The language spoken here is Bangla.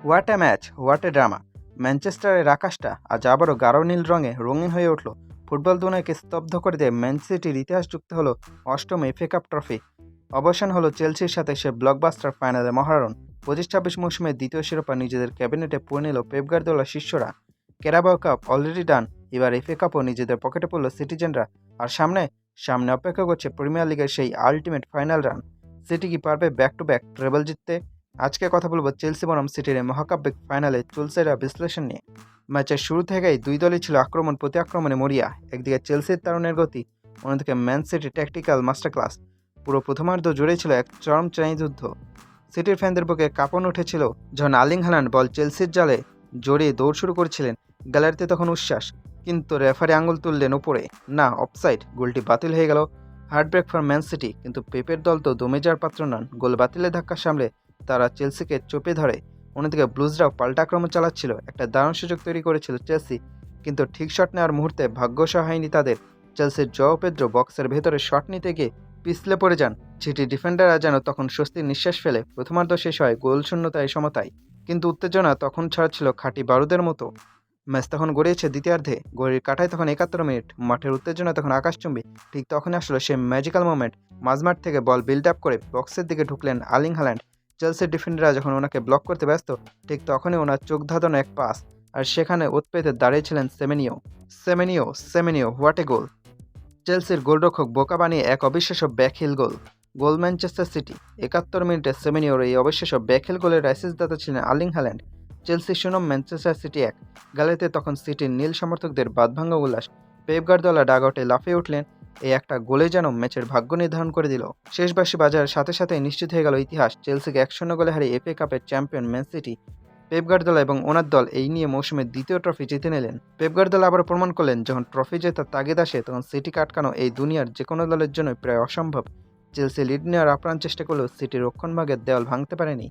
What a match, what a drama. ম্যানচেস্টারের আকাশটা আজ আবারও গাঢ় নীল রঙে রঙিন হয়ে উঠল। ফুটবল দুনিয়াকে স্তব্ধ করে দিয়ে ম্যান সিটির ইতিহাস যুক্ত হলো অষ্টম এফএ কাপ ট্রফি। অবসান হলো চেলসির সাথে সে ব্লকবাস্টার ফাইনালে মহারণ। 25-26 মৌসুমের দ্বিতীয় শিরোপা নিজেদের ক্যাবিনেটে পুরে নিল পেপ গার্দিওলার শিষ্যরা। ক্যারাবাও কাপ অলরেডি ডান, এবার এফএ কাপও নিজেদের পকেটে পড়ল সিটিজেনরা। আর সামনে সামনে অপেক্ষা করছে প্রিমিয়ার লিগের সেই আলটিমেট ফাইনাল রান। সিটি কি পারবে ব্যাক টু ব্যাক ট্রেবল জিততে? আজকে কথা বলবো চেলসি বনাম সিটির এই মহাকাব্যিক ফাইনালে চুলসেরা বিশ্লেষণ নিয়ে। ম্যাচের শুরু থেকেই দুই দলই ছিল আক্রমণ প্রতি আক্রমণে মরিয়া। একদিকে চেলসির তারুণের গতি, অন্যদিকে ম্যান সিটির ট্যাকটিক্যাল মাস্টার ক্লাস। পুরো প্রথমার্ধ জুড়েই ছিল এক চরম যুদ্ধ। সিটির ফ্যানদের বুকে কাঁপন উঠেছিল যখন আর্লিং হ্যালান্ড বল চেলসির জালে জড়িয়ে দৌড় শুরু করেছিলেন। গ্যালারিতে তখন উচ্ছ্বাস, কিন্তু রেফারি আঙুল তুললেন উপরে, না অফসাইড, গোলটি বাতিল হয়ে গেল। হার্টব্রেক ফর ম্যান সিটি, কিন্তু পেপের দল তো দমে যাওয়ার পাত্র নন। গোল বাতিলের ধাক্কা সামলে তারা চেলসিকে চোপে ধরে। অন্যদিকে ব্লুজরাও পাল্টা আক্রমণ চালাচ্ছিল। একটা দারুণ সুযোগ তৈরি করেছিল চেলসি, কিন্তু ঠিক শট নেওয়ার মুহূর্তে ভাগ্য সহায়নি তাদের। চেলসির জও পেদ্রো বক্সের ভেতরে শট নিতে গিয়ে পিছলে পড়ে যান। সিটি ডিফেন্ডাররা যেন তখন স্বস্তির নিঃশ্বাস ফেলে। প্রথমার্ধ শেষ হয় গোল শূন্যতায় সমতায়, কিন্তু উত্তেজনা তখন ছড়াচ্ছিল খাঁটি বারুদের মতো। ম্যাচ তখন গড়িয়েছে দ্বিতীয়ার্ধে। ঘড়ির কাঁটায় তখন 71 মিনিট। মাঠের উত্তেজনা তখন আকাশচুম্বী। ঠিক তখনই আসলো সেই ম্যাজিক্যাল মোমেন্ট। মাঝমাঠ থেকে বল বিল্ড আপ করে বক্সের দিকে ঢুকলেন আর্লিং হ্যালান্ড। চেলসির ডিফেন্ডাররা যখন ওনাকে ব্লক করতে ব্যস্ত, ঠিক তখনই ওনার চোখ ধাঁধানো এক পাস, আর সেখানে ওত পেতে দাঁড়িয়েছিলেন সেমেনিও। সেমেনিও সেমেনিও হোয়াট এ গোল! চেলসির গোলরক্ষক বোকা বানিয়ে এক অবিশ্বাস্য ব্যাকহিল গোল। গোল ম্যানচেস্টার সিটি। 71 মিনিটে সেমেনিওর এই অবিশ্বাস্য ব্যাকহিল গোলের অ্যাসিস্টদাতা ছিলেন আর্লিং হ্যালান্ড। চেলসি শূন্য ম্যানচেস্টার সিটি 1। গ্যালারিতে তখন সিটির নীল সমর্থকদের বাঁধভাঙ্গা উল্লাস। পেপ গার্দিওলা ডাগআউটে লাফিয়ে উঠলেন। এই একটা গোলে যেন ম্যাচের ভাগ্য নির্ধারণ করে দিল। শেষ বাঁশি বাজার সাথে সাথেই নিশ্চিত হয়ে গেল ইতিহাস। চেলসিকে 1-0 গোলে হারিয়ে এফএ কাপের champion Man City. Pep Guardiola এবং ওনার দল এই নিয়ে মৌসুমের দ্বিতীয় ট্রফি জিতে নিলেন। পেপ গার্দিওলা আবার প্রমাণ করলেন, যখন ট্রফি জেতার তাগিদ আসে তখন সিটিকে আটকানো এই দুনিয়ার যে কোনো দলের জন্য প্রায় অসম্ভব। চেলসি লিড নেওয়ার আপ্রাণ চেষ্টা করলেও সিটির রক্ষণভাগের দেওয়াল ভাঙতে পারেনি।